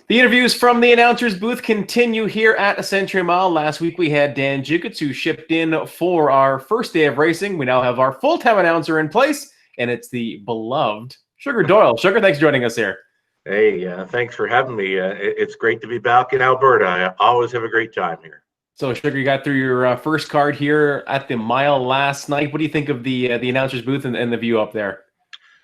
The interviews from the announcers booth continue here at a Century Mile. Last week we had Dan Jukich, who shipped in for our first day of racing. We now have our full-time announcer in place, and it's the beloved Sugar Doyle. Sugar, thanks for joining us here. Hey, thanks for having me. It's great to be back in Alberta. I always have a great time here. So, Sugar, you got through your first card here at the mile last night. What do you think of the announcers booth and the view up there?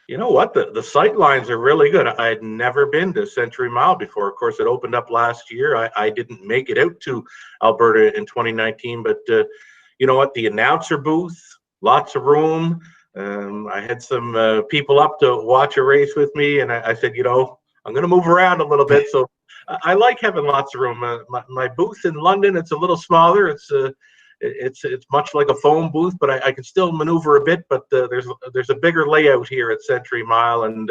You know what? The sight lines are really good. I had never been to Century Mile before. Of course, it opened up last year. I didn't make it out to Alberta in 2019, but you know what? The announcer booth, lots of room. I had some people up to watch a race with me, and I said, you know, I'm going to move around a little bit. So I like having lots of room. My booth in London, it's a little smaller. It's much like a phone booth, but I can still maneuver a bit. But there's a bigger layout here at Century Mile, and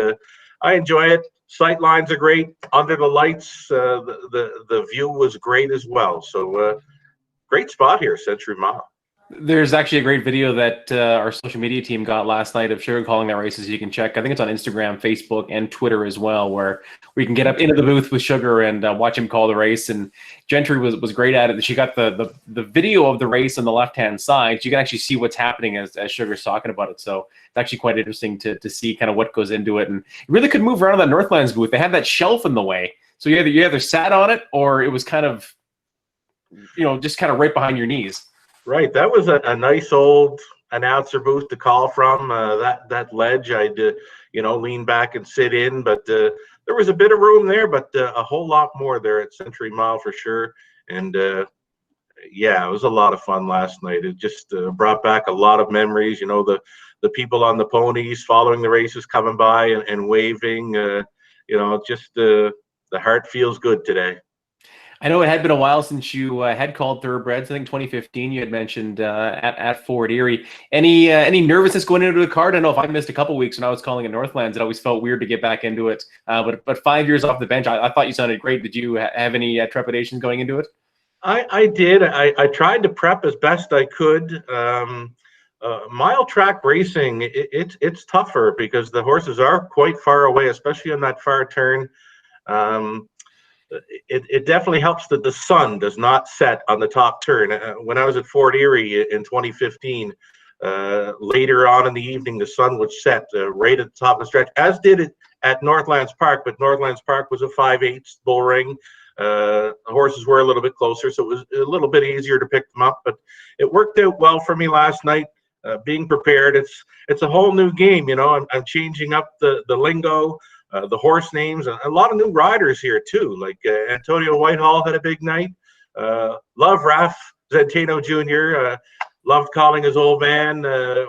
I enjoy it. Sight lines are great. Under the lights, the view was great as well. So great spot here, Century Mile. There's actually a great video that our social media team got last night of Sugar calling that races. You can check. I think it's on Instagram, Facebook, and Twitter as well, where we can get up into the booth with Sugar and watch him call the race. And Gentry was great at it. She got the video of the race on the left-hand side. You can actually see what's happening as Sugar's talking about it. So it's actually quite interesting to see kind of what goes into it. And you really could move around that Northlands booth. They had that shelf in the way. So you either sat on it or it was kind of, you know, just kind of right behind your knees. Right, that was a nice old announcer booth to call from. That ledge, I'd you know, lean back and sit in, but there was a bit of room there, but a whole lot more there at Century Mile for sure. And yeah, it was a lot of fun last night. It just brought back a lot of memories. You know, the people on the ponies following the races, coming by and waving. You know, just the heart feels good today. I know it had been a while since you had called thoroughbreds. I think 2015 you had mentioned at Fort Erie. Any nervousness going into the card? I know if I missed a couple weeks when I was calling at Northlands, it always felt weird to get back into it. But 5 years off the bench, I thought you sounded great. Did you have any trepidations going into it? I did. I tried to prep as best I could. Mile track racing, it's tougher because the horses are quite far away, especially on that far turn. It definitely helps that the sun does not set on the top turn. When I was at Fort Erie in 2015, later on in the evening, the sun would set right at the top of the stretch, as did it at Northlands Park. But Northlands Park was a 5/8 bull ring. The horses were a little bit closer, so it was a little bit easier to pick them up. But it worked out well for me last night. Being prepared, it's a whole new game. You know, I'm changing up the lingo. The horse names, a lot of new riders here too. Like Antonio Whitehall had a big night. Love Raf Zenteno Jr. Loved calling his old man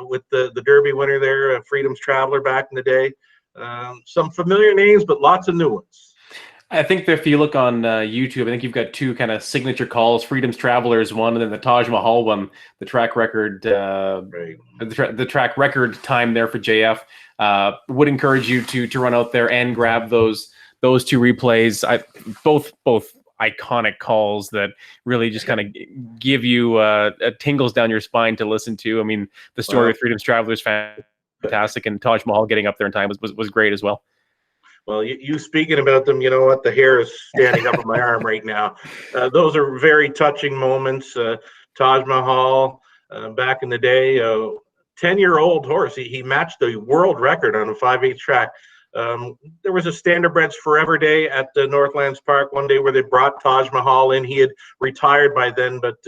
with the Derby winner there, Freedom's Traveler back in the day. Some familiar names, but lots of new ones. I think that if you look on YouTube, I think you've got two kind of signature calls. Freedom's Traveler is one, and then the Taj Mahal one, the track record, Right. the track record time there for JF. Would encourage you to run out there and grab those two replays. Both iconic calls that really just kind of give you tingles down your spine to listen to. I mean, the story of Freedom's Traveler is fantastic, and Taj Mahal getting up there in time was great as well. Well, you speaking about them, you know what? The hair is standing up on my arm right now. Those are very touching moments. Taj Mahal, back in the day, 10-year-old horse. He matched the world record on a 5/8 track. There was a Standardbreds Forever Day at the Northlands Park one day where they brought Taj Mahal in. He had retired by then, but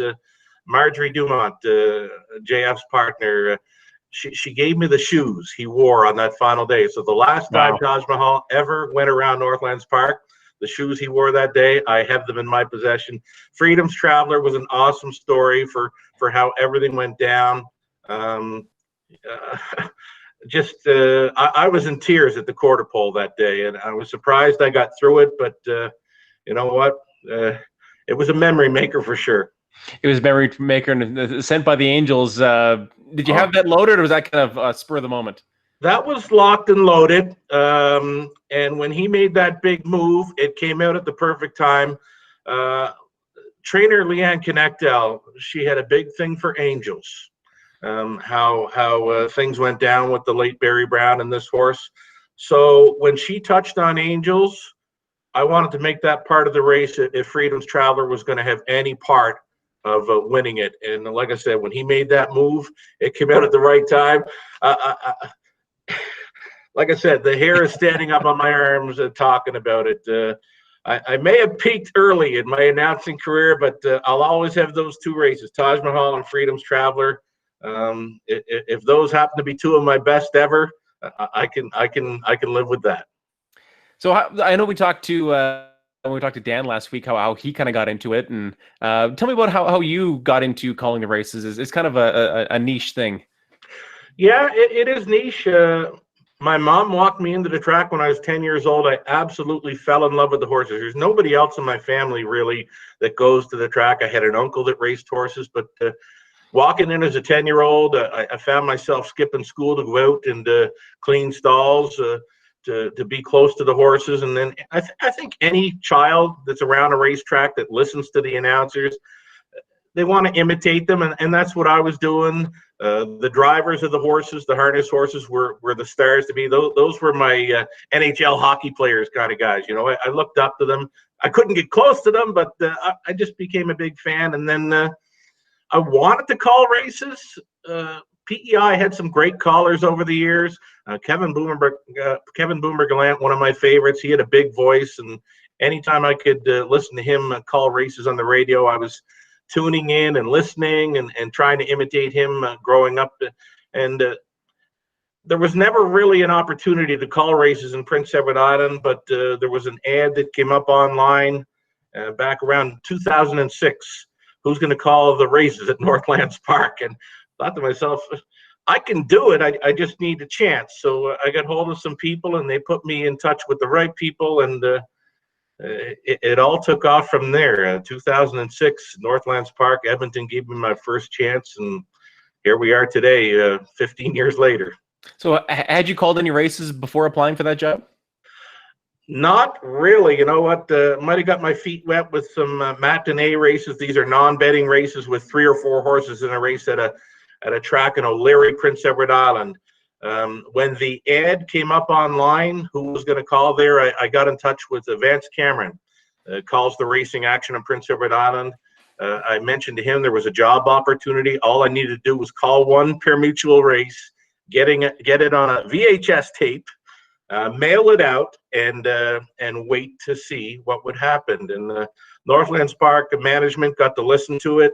Marjorie Dumont, JF's partner, she gave me the shoes he wore on that final day. So the last time Taj Mahal ever went around Northlands Park, the shoes he wore that day, I have them in my possession. Freedom's Traveler was an awesome story for how everything went down. I was in tears at the quarter pole that day, and I was surprised I got through it. But you know what? It was a memory maker for sure. It was a memory maker and sent by the Angels. Did you have that loaded, or was that kind of spur of the moment? That was locked and loaded. And when he made that big move, it came out at the perfect time. Trainer Leanne Connectel, she had a big thing for Angels. How things went down with the late Barry Brown and this horse. So when she touched on Angels, I wanted to make that part of the race if Freedom's Traveler was going to have any part of winning it. And like I said, when he made that move, it came out at the right time. Like I said, the hair is standing up on my arms talking about it. I may have peaked early in my announcing career, but I'll always have those two races, Taj Mahal and Freedom's Traveler. If those happen to be two of my best ever, I can live with that. So I know we talked to when we talked to Dan last week how he kind of got into it, and tell me about how you got into calling the races. It's kind of a niche thing. Yeah, it is niche. My mom walked me into the track when I was 10 years old. I absolutely fell in love with the horses. There's nobody else in my family really that goes to the track. I had an uncle that raced horses, but walking in as a 10-year-old, I found myself skipping school to go out and clean stalls to be close to the horses. And then I think any child that's around a racetrack that listens to the announcers, they want to imitate them, and that's what I was doing. The drivers of the horses, the harness horses, were the stars to me. Those were my NHL hockey players kind of guys. You know, I looked up to them. I couldn't get close to them, but I just became a big fan. And then I wanted to call races. PEI had some great callers over the years. Kevin Boomer Gallant, one of my favorites. He had a big voice, and anytime I could listen to him call races on the radio, I was tuning in and listening and trying to imitate him growing up. And there was never really an opportunity to call races in Prince Edward Island, but there was an ad that came up online back around 2006. Who's going to call the races at Northlands Park? And I thought to myself, I can do it. I just need a chance. So I got hold of some people, and they put me in touch with the right people, and it all took off from there. 2006, Northlands Park, Edmonton gave me my first chance, and here we are today, 15 years later. So had you called any races before applying for that job? Not really. You know what? Might have got my feet wet with some matinee races. These are non-betting races with 3 or 4 horses in a race at a track in O'Leary, Prince Edward Island. When the ad came up online, who was going to call there, I got in touch with Vance Cameron, calls the racing action in Prince Edward Island. I mentioned to him there was a job opportunity. All I needed to do was call one pari-mutuel race, get it on a VHS tape, mail it out, and wait to see what would happen. And Northlands Park management got to listen to it.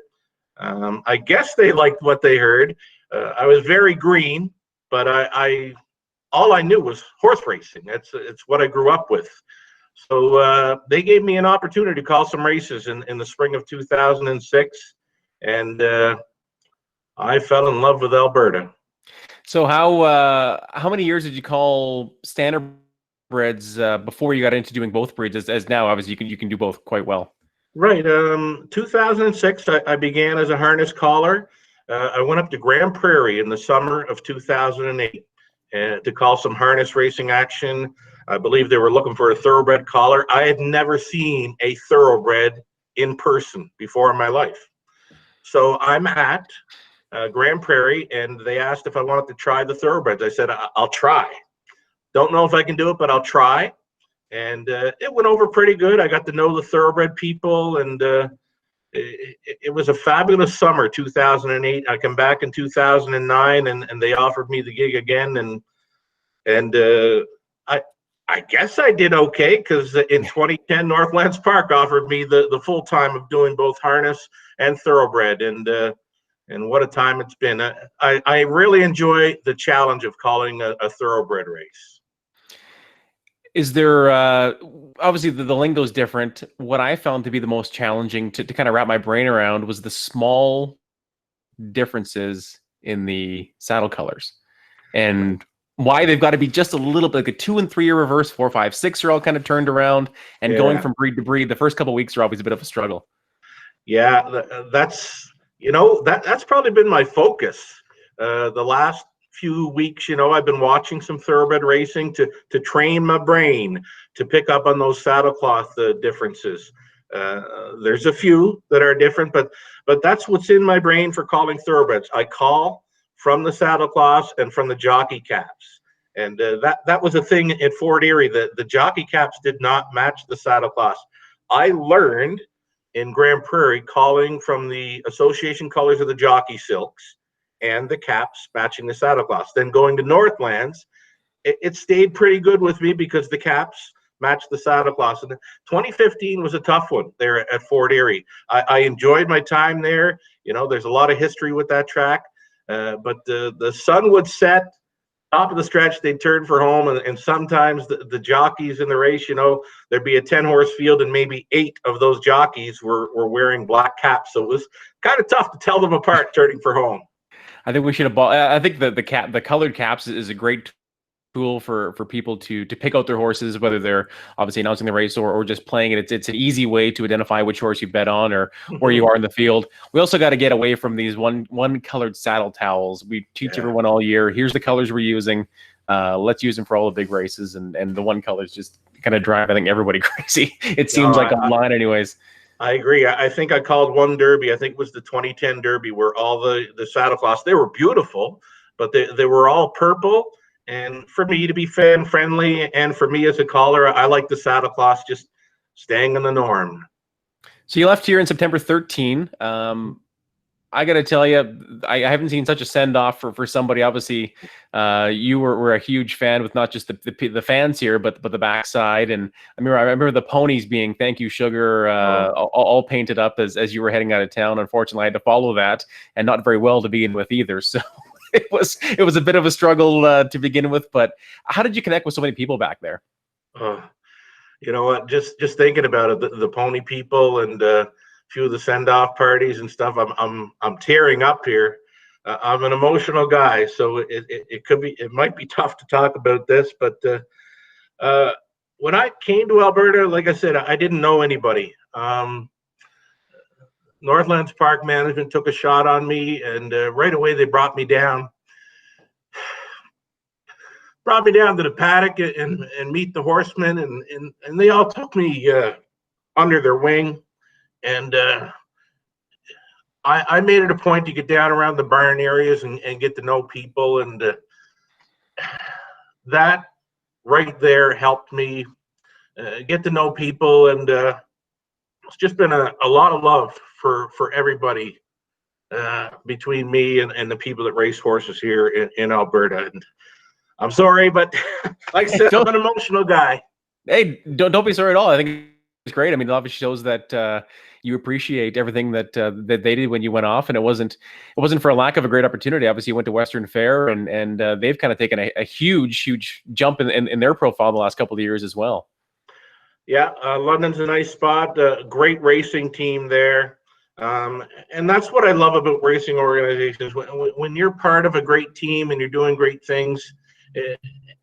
I guess they liked what they heard. I was very green, but all I knew was horse racing. It's what I grew up with. So they gave me an opportunity to call some races in the spring of 2006, and I fell in love with Alberta. So how many years did you call standard breds before you got into doing both breeds? As now, obviously, you can do both quite well. Right. 2006, I began as a harness caller. I went up to Grand Prairie in the summer of 2008 to call some harness racing action. I believe they were looking for a thoroughbred caller. I had never seen a thoroughbred in person before in my life. So I'm at Grand Prairie, and they asked if I wanted to try the thoroughbreds. I said, I'll try. Don't know if I can do it, but I'll try. And it went over pretty good. I got to know the thoroughbred people, and it was a fabulous summer, 2008. I come back in 2009, and they offered me the gig again, and I guess I did okay, because in 2010, Northlands Park offered me the full time of doing both harness and thoroughbred, and what a time it's been. I really enjoy the challenge of calling a thoroughbred race. Is there obviously the lingo is different? What I found to be the most challenging to kind of wrap my brain around was the small differences in the saddle colors, and why they've got to be just a little bit, like a 2 and 3 are reverse, 4, 5, 6 are all kind of turned around, and going from breed to breed. The first couple of weeks are always a bit of a struggle. Yeah, that's probably been my focus the last few weeks. I've been watching some thoroughbred racing to train my brain to pick up on those saddlecloth differences. There's a few that are different, but that's what's in my brain for calling thoroughbreds. I call from the saddlecloths and from the jockey caps, And that was a thing at Fort Erie. The jockey caps did not match the saddle cloth. I learned in Grand Prairie calling from the association colors of the jockey silks and the caps matching the saddle cloths. Then going to Northlands, it stayed pretty good with me because the caps matched the saddle cloths. And 2015 was a tough one there at Fort Erie. I enjoyed my time there. You know, there's a lot of history with that track, but the sun would set. Top of the stretch, they'd turn for home, and sometimes the jockeys in the race, you know, there'd be a 10-horse field, and maybe 8 of those jockeys were wearing black caps. So it was kind of tough to tell them apart turning for home. I think we should have. I think the colored caps is a great tool for people to pick out their horses, whether they're obviously announcing the race or just playing it. It's an easy way to identify which horse you bet on or where you are in the field. We also got to get away from these one colored saddle towels. We teach everyone all year, here's the colors we're using. Let's use them for all the big races, and the one colors just kind of drive, I think, everybody crazy. It seems like online anyways. I agree. I think I called one Derby. I think it was the 2010 Derby where all the saddle cloths, they were beautiful, but they were all purple. And for me to be fan friendly, and for me as a caller, I like the saddle cloths just staying in the norm. So you left here in September 13. I got to tell you, I haven't seen such a send off for somebody. Obviously, you were a huge fan with not just the fans here, but the backside. And I remember the ponies being "Thank you, Sugar," all painted up as you were heading out of town. Unfortunately, I had to follow that, and not very well to begin with either. So. It was a bit of a struggle to begin with, but how did you connect with so many people back there? You know what? Just thinking about it, the pony people and a few of the send-off parties and stuff. I'm tearing up here. I'm an emotional guy, so it might be tough to talk about this, but when I came to Alberta, like I said, I didn't know anybody. Northlands Park management took a shot on me, and right away they brought me down to the paddock and meet the horsemen, and they all took me under their wing, and I made it a point to get down around the barn areas and get to know people, and that right there helped me get to know people, and it's just been a lot of love for everybody between me and the people that race horses here in Alberta. And I'm sorry, but like I said, I'm an emotional guy. Hey, don't be sorry at all. I think it's great. I mean, it obviously shows that you appreciate everything that they did when you went off, and it wasn't for a lack of a great opportunity. Obviously, you went to Western Fair, and they've kind of taken a huge jump in their profile the last couple of years as well. Yeah, London's a nice spot. Great racing team there. And that's what I love about racing organizations. When you're part of a great team and you're doing great things,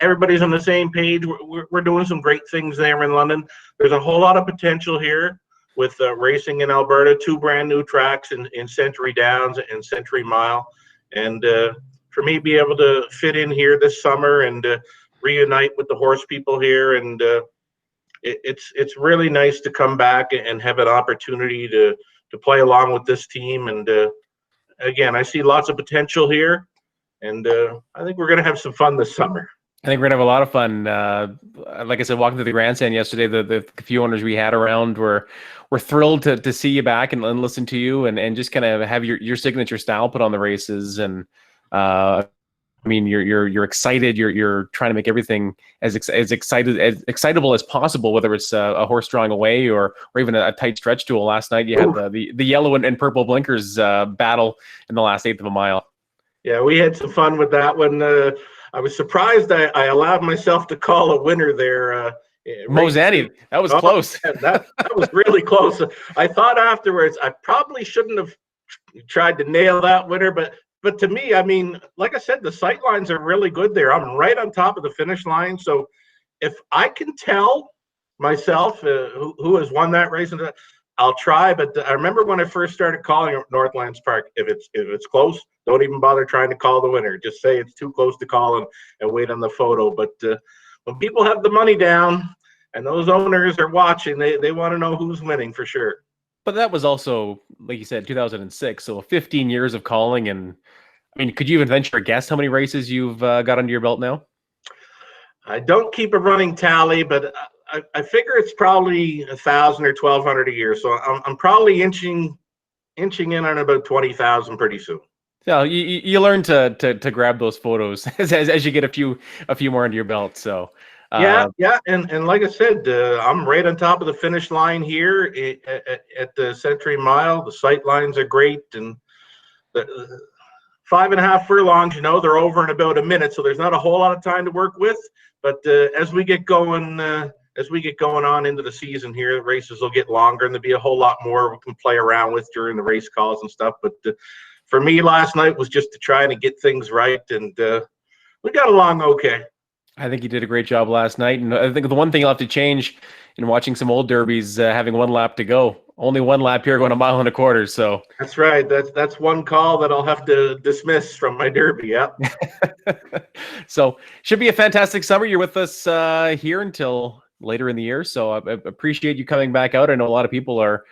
everybody's on the same page. We're doing some great things there in London. There's a whole lot of potential here with racing in Alberta, 2 brand new tracks in Century Downs and Century Mile. And for me, be able to fit in here this summer and reunite with the horse people here, and it's really nice to come back and have an opportunity to play along with this team. And again, I see lots of potential here, and I think we're going to have some fun this summer. I think we're gonna have a lot of fun. Like I said, walking through the grandstand yesterday, the few owners we had around were thrilled to see you back and listen to you and just kind of have your signature style put on the races. And I mean, you're excited. You're trying to make everything as excitable as possible, whether it's a horse drawing away or even a tight stretch duel. Last night you had the yellow and purple blinkers battle in the last 1/8 of a mile. Yeah, we had some fun with that one. I was surprised I allowed myself to call a winner there. Mozani, that was close. that was really close. I thought afterwards I probably shouldn't have tried to nail that winner, but to me, I mean, like I said, the sight lines are really good there. I'm right on top of the finish line, so if I can tell myself who has won that race, I'll try. But I remember when I first started calling Northlands Park, if it's close, don't even bother trying to call the winner. Just say it's too close to call and wait on the photo. But when people have the money down and those owners are watching, they want to know who's winning for sure. But that was also, like you said, 2006. So 15 years of calling. And I mean, could you even venture a guess how many races you've got under your belt now? I don't keep a running tally, but I figure it's probably 1,000 or 1,200 a year. So I'm probably inching in on about 20,000 pretty soon. Yeah, you learn to grab those photos as you get a few more under your belt. So Yeah, and like I said, I'm right on top of the finish line here at the Century Mile. The sight lines are great, and the 5.5 furlongs, they're over in about a minute, so there's not a whole lot of time to work with. But as we get going on into the season here, the races will get longer, and there'll be a whole lot more we can play around with during the race calls and stuff. But for me, last night was just to try to get things right, and we got along okay. I think you did a great job last night, and I think the one thing you'll have to change in watching some old derbies, having one lap to go. Only one lap here, going 1.25 miles. So that's right. That's one call that I'll have to dismiss from my derby. Yeah. So should be a fantastic summer. You're with us here until later in the year, so I appreciate you coming back out. I know a lot of people are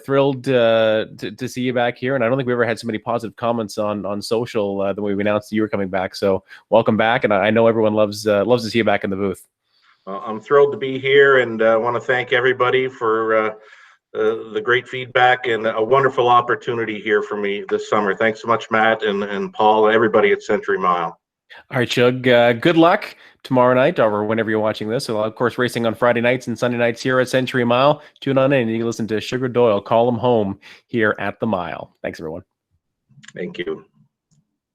thrilled to see you back here, and I don't think we ever had so many positive comments on social the way we announced that you were coming back. So welcome back, and I know everyone loves to see you back in the booth. I'm thrilled to be here, and I want to thank everybody for the great feedback and a wonderful opportunity here for me this summer. Thanks so much, Matt and Paul and everybody at Century Mile. All right, Shug, good luck tomorrow night or whenever you're watching this. So, of course, racing on Friday nights and Sunday nights here at Century Mile. Tune on in and you can listen to Sugar Doyle call him home here at the Mile. Thanks, everyone. Thank you.